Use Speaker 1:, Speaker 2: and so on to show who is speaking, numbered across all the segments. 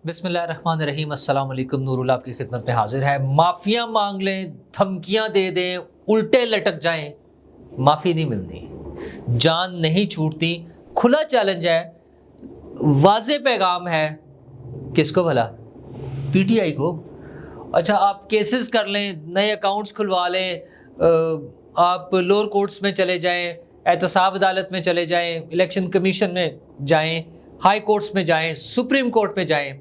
Speaker 1: بسم اللہ الرحمن الرحیم۔ السلام علیکم، نور اللہ آپ کی خدمت میں حاضر ہے۔ معافیاں مانگ لیں، دھمکیاں دے دیں، الٹے لٹک جائیں، معافی نہیں ملتی، جان نہیں چھوٹتی۔ کھلا چیلنج ہے، واضح پیغام ہے، کس کو بھلا؟ پی ٹی آئی کو۔ اچھا، آپ کیسز کر لیں، نئے اکاؤنٹس کھلوا لیں، آپ لوور کورٹس میں چلے جائیں، احتساب عدالت میں چلے جائیں، الیکشن کمیشن میں جائیں، ہائی کورٹس میں جائیں، سپریم کورٹ میں جائیں،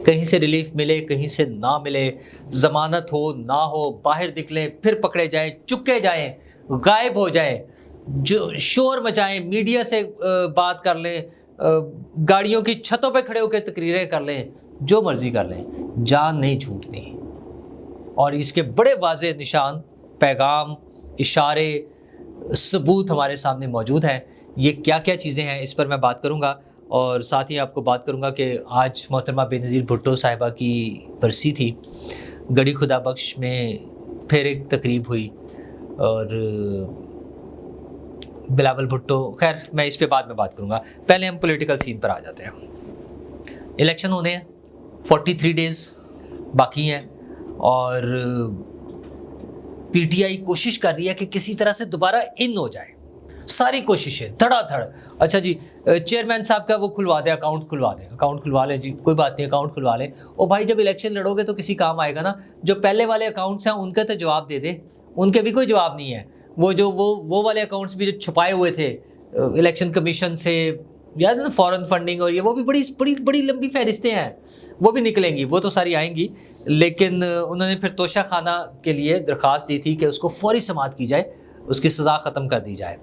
Speaker 1: کہیں سے ریلیف ملے کہیں سے نہ ملے، ضمانت ہو نہ ہو، باہر نکلیں پھر پکڑے جائیں، چکے جائیں، غائب ہو جائیں، جو شور مچائیں، میڈیا سے بات کر لیں، گاڑیوں کی چھتوں پہ کھڑے ہو کے تقریریں کر لیں، جو مرضی کر لیں، جان نہیں چھوٹتی۔ اور اس کے بڑے واضح نشان، پیغام، اشارے، ثبوت ہمارے سامنے موجود ہیں۔ یہ کیا کیا چیزیں ہیں، اس پر میں بات کروں گا، اور ساتھ ہی آپ کو بات کروں گا کہ آج محترمہ بے نظیر بھٹو صاحبہ کی برسی تھی، گڑھی خدا بخش میں پھر ایک تقریب ہوئی، اور بلاول بھٹو، خیر میں اس پہ بعد میں بات کروں گا۔ پہلے ہم پولیٹیکل سین پر آ جاتے ہیں۔ الیکشن ہونے ہیں، 43 ڈیز باقی ہیں، اور پی ٹی آئی کوشش کر رہی ہے کہ کسی طرح سے دوبارہ ان ہو جائے، ساری کوششیں دھڑا دھڑ۔ اچھا جی، چیئرمین صاحب کا وہ کھلوا دیں، اکاؤنٹ کھلوا لیں جی، کوئی بات نہیں، اکاؤنٹ کھلوا لیں۔ او بھائی، جب الیکشن لڑو گے تو کسی کام آئے گا نا، جو پہلے والے اکاؤنٹس ہیں ان کا تو جواب دے دے، ان کے بھی کوئی جواب نہیں ہے۔ وہ والے اکاؤنٹس بھی جو چھپائے ہوئے تھے الیکشن کمیشن سے، یاد ہے نا، فورن فنڈنگ، اور یہ وہ بھی بڑی بڑی بڑی لمبی فہرستیں ہیں، وہ بھی نکلیں گی، وہ تو ساری آئیں گی۔ لیکن انہوں نے پھر توشہ خانہ کے لیے درخواست دی تھی کہ اس کو فوری سماعت کی جائے، اس کی سزا ختم کر دی جائے،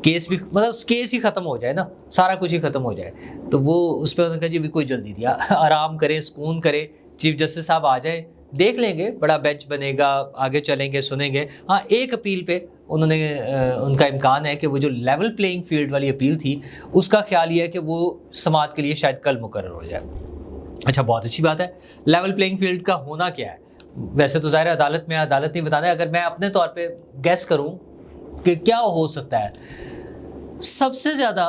Speaker 1: کیس بھی مطلب کیس ہی ختم ہو جائے نا، سارا کچھ ہی ختم ہو جائے۔ تو وہ اس پہ انہوں نے کہا جی بھی کوئی جلدی دیا، آرام کریں، سکون کریں، چیف جسٹس صاحب آ جائیں، دیکھ لیں گے، بڑا بینچ بنے گا، آگے چلیں گے، سنیں گے۔ ہاں، ایک اپیل پہ انہوں نے ان کا امکان ہے کہ وہ جو لیول پلینگ فیلڈ والی اپیل تھی، اس کا خیال یہ ہے کہ وہ سماعت کے لیے شاید کل مقرر ہو جائے۔ اچھا، بہت اچھی بات ہے۔ لیول پلینگ فیلڈ کا ہونا کیا ہے؟ ویسے تو ظاہر عدالت میں عدالت نہیں بتانا ہے، اگر میں اپنے طور پہ گیس کروں کہ کیا ہو سکتا ہے، سب سے زیادہ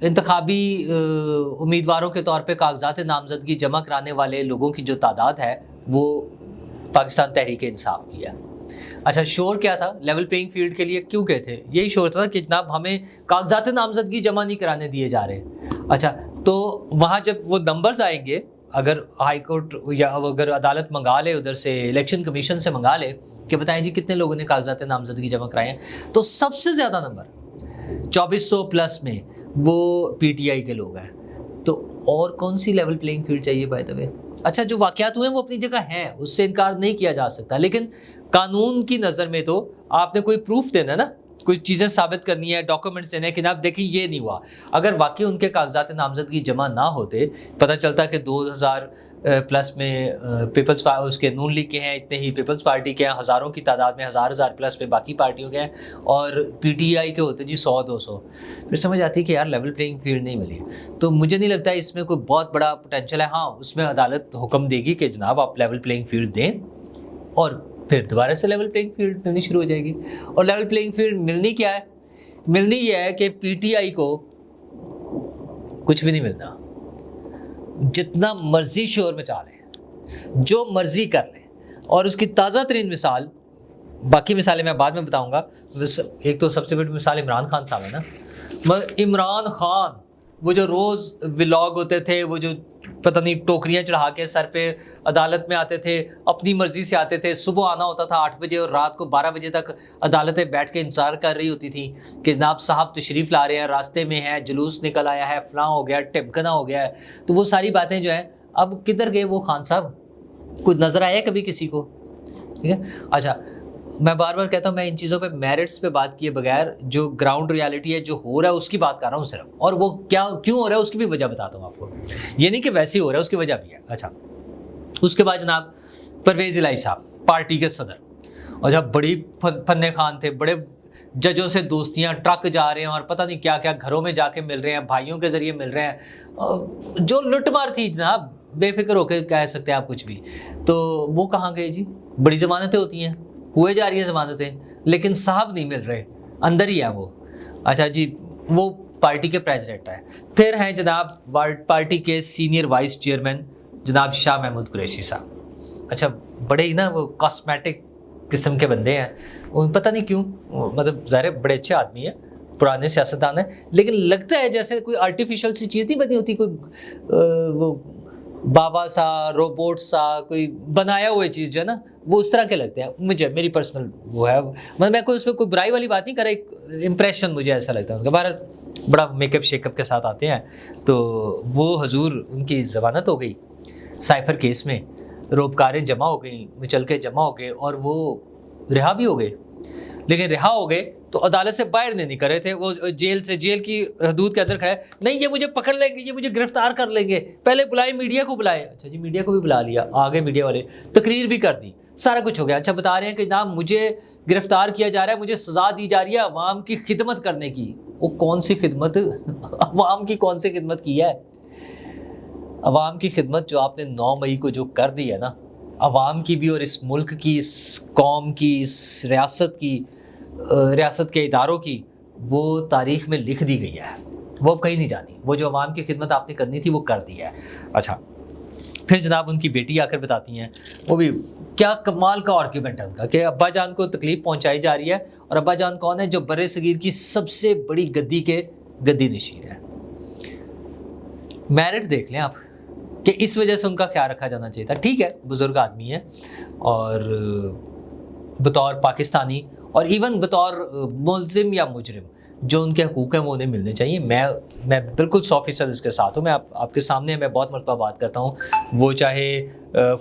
Speaker 1: انتخابی امیدواروں کے طور پہ کاغذات نامزدگی جمع کرانے والے لوگوں کی جو تعداد ہے وہ پاکستان تحریک انصاف کی ہے۔ اچھا، شور کیا تھا لیول پلینگ فیلڈ کے لیے؟ کیوں گئے تھے؟ یہی شور تھا کہ جناب ہمیں کاغذات نامزدگی جمع نہیں کرانے دیے جا رہے۔ اچھا، تو وہاں جب وہ نمبرز آئیں گے، اگر ہائی کورٹ یا اگر عدالت منگا لے، ادھر سے الیکشن کمیشن سے منگا لے کہ بتائیں جی کتنے لوگوں نے کاغذات نامزدگی جمع کرائے ہیں، تو سب سے زیادہ نمبر 2400 پلس میں وہ پی ٹی آئی کے لوگ ہیں۔ تو اور کون سی لیول پلینگ فیلڈ چاہیے بائی دا وے؟ اچھا، جو واقعات ہوئے ہیں وہ اپنی جگہ ہیں، اس سے انکار نہیں کیا جا سکتا، لیکن قانون کی نظر میں تو آپ نے کوئی پروف دینا نا، کچھ چیزیں ثابت کرنی ہے، ڈاکومنٹس دینے ہیں کہ آپ دیکھیں یہ نہیں ہوا۔ اگر واقعی ان کے کاغذات نامزدگی جمع نہ ہوتے، پتہ چلتا کہ 2000 پلس میں پیپلز اس کے نون لیگ کے ہیں اتنے ہی، پیپلز پارٹی کے ہیں ہزاروں کی تعداد میں، ہزار پلس میں باقی پارٹیوں کے ہیں، اور پی ٹی آئی کے ہوتے جی 100-200، پھر سمجھ آتی کہ یار لیول پلینگ فیلڈ نہیں ملی۔ تو مجھے نہیں لگتا اس میں کوئی بہت بڑا پوٹینشیل ہے۔ ہاں، اس میں عدالت حکم دے گی کہ جناب آپ لیول پلینگ فیلڈ دیں، اور پھر دوبارہ سے لیول پلینگ فیلڈ ملنی شروع ہو جائے گی۔ اور لیول پلینگ فیلڈ ملنی کیا ہے؟ ملنی یہ ہے کہ پی ٹی آئی کو کچھ بھی نہیں ملتا، جتنا مرضی شور مچا لیں، جو مرضی کر لیں۔ اور اس کی تازہ ترین مثال، باقی مثالیں میں بعد میں بتاؤں گا، ایک تو سب سے بڑی مثال عمران خان صاحب ہے نا۔ مگر عمران خان وہ جو روز ولاگ ہوتے تھے، وہ جو پتہ نہیں ٹوکریاں چڑھا کے سر پہ عدالت میں آتے تھے، اپنی مرضی سے آتے تھے، صبح آنا ہوتا تھا 8 بجے اور رات کو 12 بجے تک عدالتیں بیٹھ کے انتظار کر رہی ہوتی تھی کہ جناب صاحب تشریف لا رہے ہیں، راستے میں ہیں، جلوس نکل آیا ہے، فلاں ہو گیا، ٹمکنا ہو گیا ہے۔ تو وہ ساری باتیں جو ہیں، اب کدھر گئے وہ خان صاحب؟ کوئی نظر آیا کبھی کسی کو؟ ٹھیک ہے۔ اچھا، میں بار بار کہتا ہوں، میں ان چیزوں پہ میرٹس پہ بات کیے بغیر جو گراؤنڈ ریالٹی ہے، جو ہو رہا ہے، اس کی بات کر رہا ہوں صرف، اور وہ کیوں ہو رہا ہے اس کی بھی وجہ بتاتا ہوں آپ کو، یہ نہیں کہ ویسے ہی ہو رہا ہے، اس کی وجہ بھی ہے۔ اچھا، اس کے بعد جناب پرویز الہی صاحب پارٹی کے صدر، اور جب بڑی فن خان تھے، بڑے ججوں سے دوستیاں، ٹرک جا رہے ہیں اور پتہ نہیں کیا کیا، گھروں میں جا کے مل رہے ہیں، بھائیوں کے ذریعے مل رہے ہیں، جو لٹ مار تھی جناب، بے فکر ہو کے کہہ سکتے ہیں آپ کچھ بھی، تو وہ کہاں گئے جی؟ بڑی ضمانتیں ہوتی ہیں، ہوئے جا رہی ہیں ضمانتیں، لیکن صاحب نہیں مل رہے، اندر ہی ہے وہ۔ اچھا جی، وہ پارٹی کے پریزیڈنٹ ہیں. پھر ہیں جناب پارٹی کے سینئر وائس چیئرمین جناب شاہ محمود قریشی صاحب. اچھا بڑے ہی نا وہ کاسمیٹک قسم کے بندے ہیں, پتہ نہیں کیوں, مطلب ظاہر بڑے اچھے آدمی ہیں, پرانے سیاستدان ہیں, لیکن لگتا ہے جیسے کوئی آرٹیفیشل سی چیز نہیں بنی ہوتی, کوئی وہ بابا سا روبوٹ سا کوئی بنایا ہوا چیز جو ہے نا وہ اس طرح کے لگتے ہیں مجھے, میری پرسنل وہ ہے, مطلب میں کوئی اس میں کوئی برائی والی بات نہیں کر رہا, ایک امپریشن مجھے ایسا لگتا ہے ان کا. بہرحال بڑا میک اپ شیک اپ کے ساتھ آتے ہیں, تو وہ حضور ان کی ضمانت ہو گئی سائفر کیس میں, روبکاریں جمع ہو گئیں, مچلکے جمع ہو گئے, اور وہ رہا بھی ہو گئے. لیکن رہا ہو گئے تو عدالت سے باہر نہیں کر رہے تھے, وہ جیل کی حدود کے اندر کھڑے, نہیں یہ مجھے پکڑ لیں گے, یہ مجھے گرفتار کر لیں گے, پہلے بلائے میڈیا کو بلائے. اچھا جی میڈیا کو بھی بلا لیا, آگے میڈیا والے تقریر بھی کر دی, سارا کچھ ہو گیا. اچھا بتا رہے ہیں کہ جناب مجھے گرفتار کیا جا رہا ہے, مجھے سزا دی جا رہی ہے عوام کی خدمت کرنے کی. وہ کون سی خدمت, عوام کی کون سی خدمت کی ہے؟ عوام کی خدمت جو آپ نے 9 مئی کو جو کر دی ہے نا, عوام کی بھی اور اس ملک کی, اس قوم کی, اس ریاست کے اداروں کی, وہ تاریخ میں لکھ دی گئی ہے, وہ اب کہیں نہیں جانی. وہ جو عوام کی خدمت آپ نے کرنی تھی وہ کر دی ہے. اچھا پھر جناب ان کی بیٹی آ کر بتاتی ہیں, وہ بھی کیا کمال کا آرگیومنٹ ہے ان کا, کہ ابا جان کو تکلیف پہنچائی جا رہی ہے, اور ابا جان کون ہے؟ جو بر صغیر کی سب سے بڑی گدی نشین ہے. میرٹ دیکھ لیں آپ کہ اس وجہ سے ان کا خیال رکھا جانا چاہیے تھا. ٹھیک ہے بزرگ آدمی ہے, اور بطور پاکستانی اور ایون بطور ملزم یا مجرم جو ان کے حقوق ہیں وہ انہیں ملنے چاہیے. میں بالکل 100% اس کے ساتھ ہوں. میں آپ کے سامنے میں بہت مرتبہ بات کرتا ہوں, وہ چاہے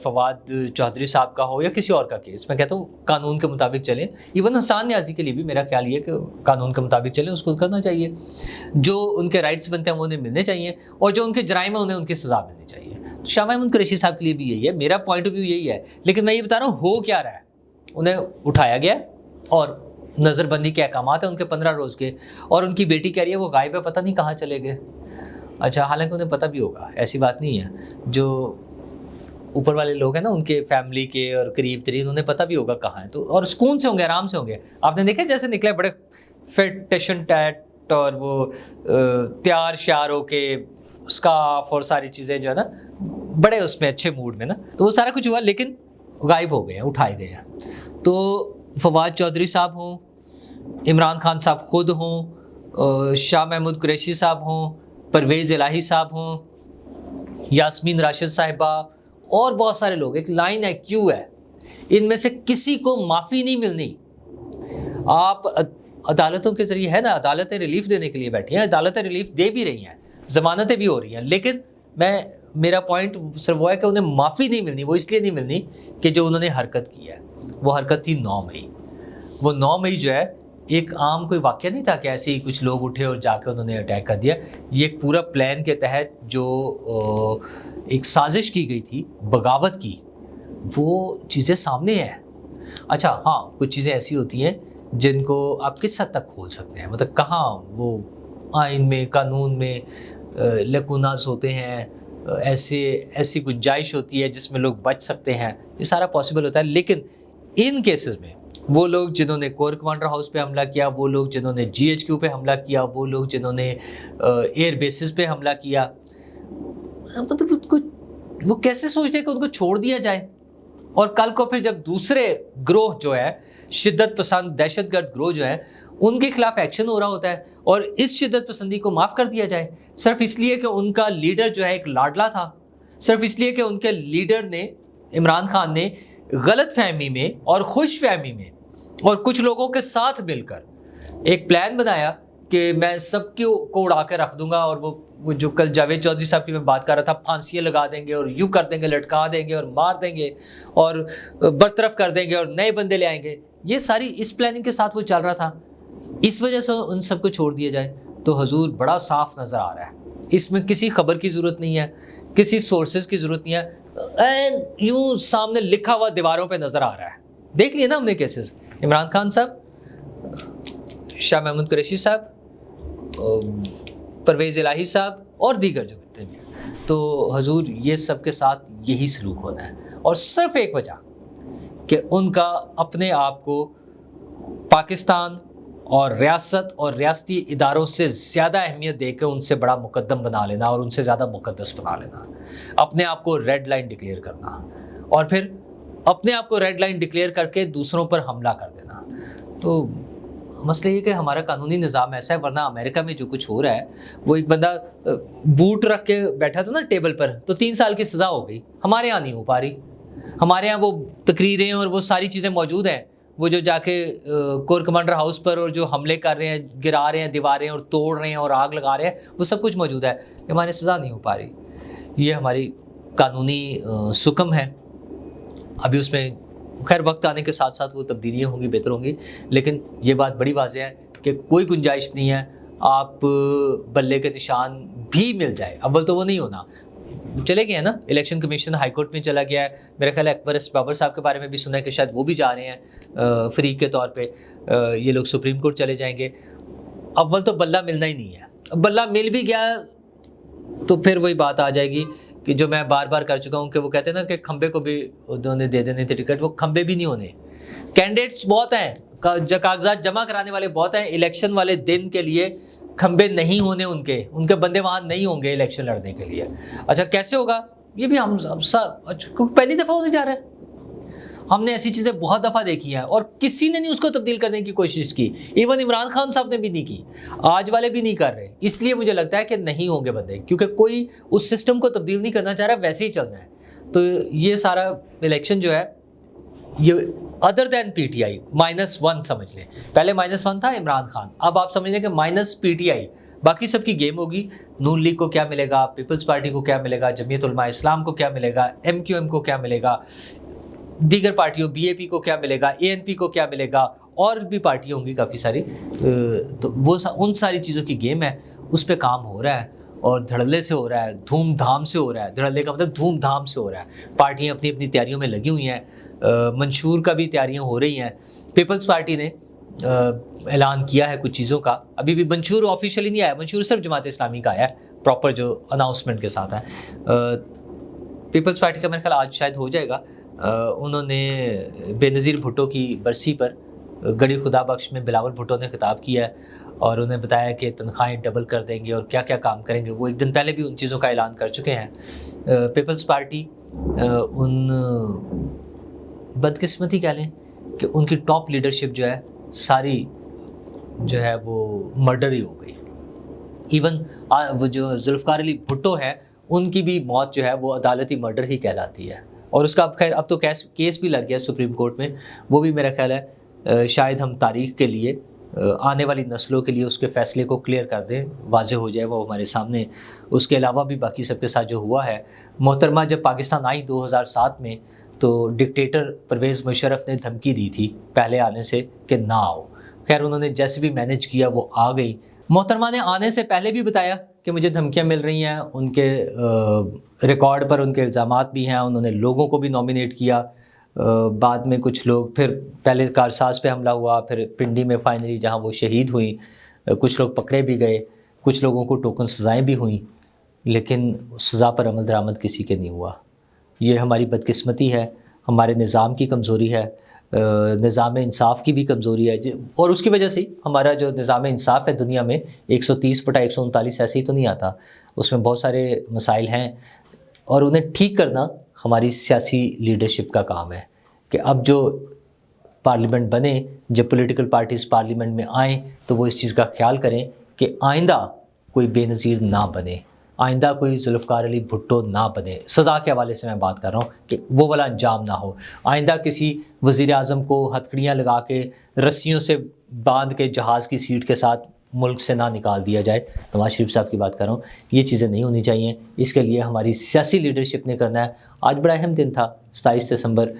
Speaker 1: فواد چودھری صاحب کا ہو یا کسی اور کا کیس, میں کہتا ہوں قانون کے مطابق چلیں. ایون حسان نیازی کے لیے بھی میرا خیال یہ کہ قانون کے مطابق چلیں, اس کو کرنا چاہیے. جو ان کے رائٹس بنتے ہیں وہ انہیں ملنے چاہیے, اور جو ان کے جرائم ہیں انہیں ان کی سزا ملنی چاہیے. شاہ محمود قریشی صاحب کے لیے بھی یہی ہے, میرا پوائنٹ آف ویو یہی ہے. لیکن میں یہ بتا رہا ہوں ہو کیا رہا ہے, انہیں اٹھایا گیا اور نظر بندی کے احکامات ہیں ان کے 15 روز کے, اور ان کی بیٹی کہہ رہی ہے وہ غائب ہے, پتہ نہیں کہاں چلے گئے. اچھا حالانکہ انہیں پتہ بھی ہوگا, ایسی بات نہیں ہے. جو اوپر والے لوگ ہیں نا ان کے فیملی کے اور قریب ترین, انہیں پتہ بھی ہوگا کہاں ہیں, تو اور سکون سے ہوں گے, آرام سے ہوں گے. آپ نے دیکھا جیسے نکلے بڑے فٹ ٹیشن ٹیٹ اور وہ تیار شیار ہو کے اسکارف اور ساری چیزیں جو ہے نا بڑے اس میں اچھے موڈ میں نا, تو وہ سارا کچھ ہوا, لیکن غائب ہو گئے ہیں, اٹھائے گئے ہیں. تو فواد چودھری صاحب ہوں, عمران خان صاحب خود ہوں, شاہ محمود قریشی صاحب ہوں, پرویز الہی صاحب ہوں, یاسمین راشد صاحبہ, اور بہت سارے لوگ, ایک لائن ہے کیوں ہے, ان میں سے کسی کو معافی نہیں ملنی. آپ عدالتوں کے ذریعے ہے نا, عدالتیں ریلیف دینے کے لیے بیٹھی ہیں, عدالتیں ریلیف دے بھی رہی ہیں, ضمانتیں بھی ہو رہی ہیں, لیکن میرا پوائنٹ صرف وہ ہے کہ انہیں معافی نہیں ملنی. وہ اس لیے نہیں ملنی کہ جو انہوں نے حرکت کی ہے, وہ حرکت تھی 9 مئی. وہ 9 مئی جو ہے ایک عام کوئی واقعہ نہیں تھا کہ ایسے ہی کچھ لوگ اٹھے اور جا کے انہوں نے اٹیک کر دیا. یہ ایک پورا پلان کے تحت جو ایک سازش کی گئی تھی بغاوت کی, وہ چیزیں سامنے ہیں. اچھا ہاں کچھ چیزیں ایسی ہوتی ہیں جن کو آپ کس حد تک کھول سکتے ہیں, مطلب کہاں وہ آئین میں قانون میں لکوناز ہوتے ہیں, ایسی گنجائش ہوتی ہے جس میں لوگ بچ سکتے ہیں, یہ سارا پاسبل ہوتا ہے. لیکن ان کیسز میں وہ لوگ جنہوں نے کور کمانڈر ہاؤس پہ حملہ کیا, وہ لوگ جنہوں نے GHQ پہ حملہ کیا, وہ لوگ جنہوں نے ایئر بیسز پہ حملہ کیا, مطلب وہ کیسے سوچتے ہیں کہ ان کو چھوڑ دیا جائے, اور کل کو پھر جب دوسرے گروہ جو ہے شدت پسند دہشت گرد گروہ جو ہے ان کے خلاف ایکشن ہو رہا ہوتا ہے, اور اس شدت پسندی کو معاف کر دیا جائے صرف اس لیے کہ ان کا لیڈر جو ہے ایک لاڈلا تھا, صرف اس لیے کہ ان کے لیڈر نے عمران خان نے غلط فہمی میں اور خوش فہمی میں اور کچھ لوگوں کے ساتھ مل کر ایک پلان بنایا کہ میں سب کو اڑا کے رکھ دوں گا, اور وہ جو کل جاوید چودھری صاحب کی میں بات کر رہا تھا, پھانسیاں لگا دیں گے اور یوں کر دیں گے, لٹکا دیں گے اور مار دیں گے اور برطرف کر دیں گے اور نئے بندے لے آئیں گے, یہ ساری اس پلاننگ کے ساتھ وہ چل رہا تھا. اس وجہ سے ان سب کو چھوڑ دیا جائے تو حضور بڑا صاف نظر آ رہا ہے. اس میں کسی خبر کی ضرورت نہیں ہے, کسی سورسز کی ضرورت نہیں ہے, یوں سامنے لکھا ہوا دیواروں پہ نظر آ رہا ہے. دیکھ لیے نا ہم نے کیسز, عمران خان صاحب, شاہ محمود قریشی صاحب, پرویز الہی صاحب اور دیگر جو کہتے ہیں. تو حضور یہ سب کے ساتھ یہی سلوک ہونا ہے, اور صرف ایک وجہ کہ ان کا اپنے آپ کو پاکستان اور ریاست اور ریاستی اداروں سے زیادہ اہمیت دے کے ان سے بڑا مقدم بنا لینا اور ان سے زیادہ مقدس بنا لینا، اپنے آپ کو ریڈ لائن ڈکلیئر کرنا، اور پھر اپنے آپ کو ریڈ لائن ڈکلیئر کر کے دوسروں پر حملہ کر دینا۔ تو مسئلہ یہ کہ ہمارا قانونی نظام ایسا ہے، ورنہ امریکہ میں جو کچھ ہو رہا ہے، وہ ایک بندہ بوٹ رکھ کے بیٹھا تھا نا ٹیبل پر، تو 3 سال کی سزا ہو گئی۔ ہمارے یہاں نہیں ہو پا رہی، ہمارے یہاں وہ تقریریں اور وہ ساری چیزیں موجود ہیں، وہ جو جا کے کور کمانڈر ہاؤس پر اور جو حملے کر رہے ہیں، گرا رہے ہیں دیواریں اور توڑ رہے ہیں اور آگ لگا رہے ہیں، وہ سب کچھ موجود ہے، ہماری سزا نہیں ہو پا رہی۔ یہ ہماری قانونی سکم ہے۔ ابھی اس میں خیر وقت آنے کے ساتھ ساتھ وہ تبدیلیاں ہوں گی، بہتر ہوں گی، لیکن یہ بات بڑی واضح ہے کہ کوئی گنجائش نہیں ہے آپ بلے کے نشان بھی مل جائے، اول تو وہ نہیں ہونا۔ چلے گئے ہیں نا، الیکشن کمیشن ہائی کورٹ میں چلا گیا ہے، میرا خیال ہے اکبر ایس بابر صاحب کے بارے میں بھی سنا ہے کہ شاید وہ بھی جا رہے ہیں فریق کے طور پہ، یہ لوگ سپریم کورٹ چلے جائیں گے۔ اول تو بلہ ملنا ہی نہیں ہے، بلہ مل بھی گیا تو پھر وہی بات آ جائے گی کہ جو میں بار بار کر چکا ہوں کہ وہ کہتے ہیں نا کہ کھمبے کو بھی انہوں نے دے دینے تھے ٹکٹ، وہ کھمبے بھی نہیں ہونے، کینڈیڈیٹس بہت ہیں، کاغذات جمع کرانے والے بہت ہیں، الیکشن والے دن کے لیے کھمبے نہیں ہونے، ان کے بندے وہاں نہیں ہوں گے الیکشن لڑنے کے لیے۔ اچھا کیسے ہوگا یہ بھی ہم پہلی دفعہ ہونے جا رہا ہے، ہم نے ایسی چیزیں بہت دفعہ دیکھی ہیں اور کسی نے نہیں اس کو تبدیل کرنے کی کوشش کی، ایون عمران خان صاحب نے بھی نہیں کی، آج والے بھی نہیں کر رہے۔ اس لیے مجھے لگتا ہے کہ نہیں ہوں گے بندے، کیونکہ کوئی اس سسٹم کو تبدیل نہیں کرنا چاہ رہا، ویسے ہی چلنا ہے۔ تو یہ سارا الیکشن جو ہے یہ other then P T I -1 سمجھ لیں، پہلے -1 تھا عمران خان، اب آپ سمجھ لیں کہ پی ٹی آئی، باقی سب کی گیم ہوگی۔ نون لیگ کو کیا ملے گا، پیپلز پارٹی کو کیا ملے گا، جمعیت علماء اسلام کو کیا ملے گا، MQM کو کیا ملے گا، دیگر پارٹیوں BAP کو کیا ملے گا، ANP کو کیا ملے گا، اور بھی پارٹیاں ہوں گی کافی ساری، تو وہ ان ساری چیزوں کی گیم ہے، اس پہ کام ہو رہا ہے اور دھڑلے سے ہو رہا ہے، دھوم دھام سے ہو رہا ہے۔ دھڑلے کا مطلب دھوم دھام سے ہو رہا ہے، پارٹیاں اپنی اپنی تیاریوں میں لگی ہوئی ہیں، منشور کا بھی تیاریاں ہو رہی ہیں۔ پیپلز پارٹی نے اعلان کیا ہے کچھ چیزوں کا، ابھی بھی منشور آفیشیلی نہیں آیا، منشور صرف جماعت اسلامی کا آیا ہے پراپر جو اناؤنسمنٹ کے ساتھ ہے۔ پیپلز پارٹی کا میرے خیال آج شاید ہو جائے گا۔ انہوں نے بے نظیر بھٹو کی برسی پر گڑی خدا بخش میں بلاول بھٹو نے خطاب کیا ہے اور انہیں بتایا کہ تنخواہیں ڈبل کر دیں گے اور کیا کیا کام کریں گے۔ وہ ایک دن پہلے بھی ان چیزوں کا اعلان کر چکے ہیں۔ پیپلز پارٹی ان بدقسمتی کہہ لیں کہ ان کی ٹاپ لیڈرشپ جو ہے ساری جو ہے وہ مرڈر ہی ہو گئی۔ ایون وہ جو ذوالفقار علی بھٹو ہے ان کی بھی موت جو ہے وہ عدالتی مرڈر ہی کہلاتی ہے، اور اس کا اب تو کیس بھی لگ گیا سپریم کورٹ میں۔ وہ بھی میرا خیال ہے شاید ہم تاریخ کے لیے آنے والی نسلوں کے لیے اس کے فیصلے کو کلیئر کر دیں، واضح ہو جائے وہ ہمارے سامنے۔ اس کے علاوہ بھی باقی سب کے ساتھ جو ہوا ہے، محترمہ جب پاکستان آئی 2007 میں تو ڈکٹیٹر پرویز مشرف نے دھمکی دی تھی پہلے آنے سے کہ نہ آؤ، خیر انہوں نے جیسے بھی مینج کیا وہ آ گئی۔ محترمہ نے آنے سے پہلے بھی بتایا کہ مجھے دھمکیاں مل رہی ہیں، ان کے ریکارڈ پر ان کے الزامات بھی ہیں، انہوں نے لوگوں کو بھی نامینیٹ کیا، بعد میں کچھ لوگ، پھر پہلے کارساز پہ حملہ ہوا، پھر پنڈی میں فائنلی جہاں وہ شہید ہوئیں، کچھ لوگ پکڑے بھی گئے، کچھ لوگوں کو ٹوکن سزائیں بھی ہوئیں، لیکن سزا پر عمل درآمد کسی کے نہیں ہوا۔ یہ ہماری بدقسمتی ہے، ہمارے نظام کی کمزوری ہے، نظام انصاف کی بھی کمزوری ہے، اور اس کی وجہ سے ہمارا جو نظام انصاف ہے دنیا میں 130/139 ایسے ہی تو نہیں آتا، اس میں بہت سارے مسائل ہیں، اور انہیں ٹھیک کرنا ہماری سیاسی لیڈرشپ کا کام ہے کہ اب جو پارلیمنٹ بنے، جب پولیٹیکل پارٹیز پارلیمنٹ میں آئیں تو وہ اس چیز کا خیال کریں کہ آئندہ کوئی بے نظیر نہ بنے، آئندہ کوئی ذوالفقار علی بھٹو نہ بنے۔ سزا کے حوالے سے میں بات کر رہا ہوں کہ وہ والا انجام نہ ہو، آئندہ کسی وزیر اعظم کو ہتھکڑیاں لگا کے رسیوں سے باندھ کے جہاز کی سیٹ کے ساتھ ملک سے نہ نکال دیا جائے۔ نواز شریف صاحب کی بات کر رہا ہوں، یہ چیزیں نہیں ہونی چاہیے۔ اس کے لیے ہماری سیاسی لیڈرشپ نے کرنا ہے۔ آج بڑا اہم دن تھا 27 دسمبر۔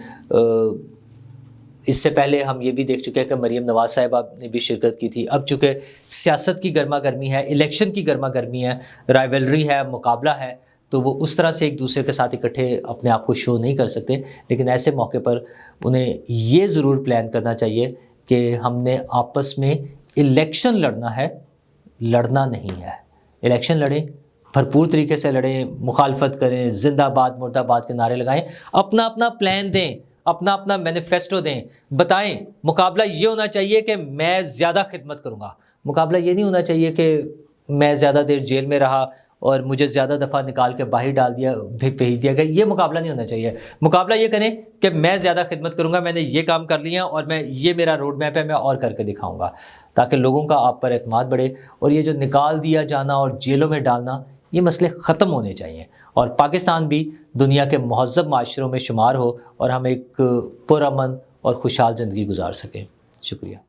Speaker 1: اس سے پہلے ہم یہ بھی دیکھ چکے ہیں کہ مریم نواز صاحبہ نے بھی شرکت کی تھی۔ اب چونکہ سیاست کی گرما گرمی ہے، الیکشن کی گرما گرمی ہے، رائیولری ہے، مقابلہ ہے، تو وہ اس طرح سے ایک دوسرے کے ساتھ اکٹھے اپنے آپ کو شو نہیں کر سکتے، لیکن ایسے موقع پر انہیں یہ ضرور پلان کرنا چاہیے کہ ہم نے آپس میں الیکشن لڑنا ہے، لڑنا نہیں ہے۔ الیکشن لڑیں، بھرپور طریقے سے لڑیں، مخالفت کریں، زندہ باد مردہ باد کے نعرے لگائیں، اپنا اپنا پلان دیں، اپنا اپنا مینیفیسٹو دیں, بتائیں. مقابلہ یہ ہونا چاہیے کہ میں زیادہ خدمت کروں گا, مقابلہ یہ نہیں ہونا چاہیے کہ میں زیادہ دیر جیل میں رہا اور مجھے زیادہ دفعہ نکال کے باہر ڈال دیا, بھیج دیا گیا. یہ مقابلہ نہیں ہونا چاہیے. مقابلہ یہ کریں کہ میں زیادہ خدمت کروں گا, میں نے یہ کام کر لیا اور میں یہ میرا روڈ میپ ہے, میں اور کر کے دکھاؤں گا, تاکہ لوگوں کا آپ پر اعتماد بڑھے. اور یہ جو نکال دیا جانا اور جیلوں میں ڈالنا, یہ مسئلے ختم ہونے چاہیے, اور پاکستان بھی دنیا کے مہذب معاشروں میں شمار ہو اور ہم ایک پرامن اور خوشحال زندگی گزار سکیں. شکریہ.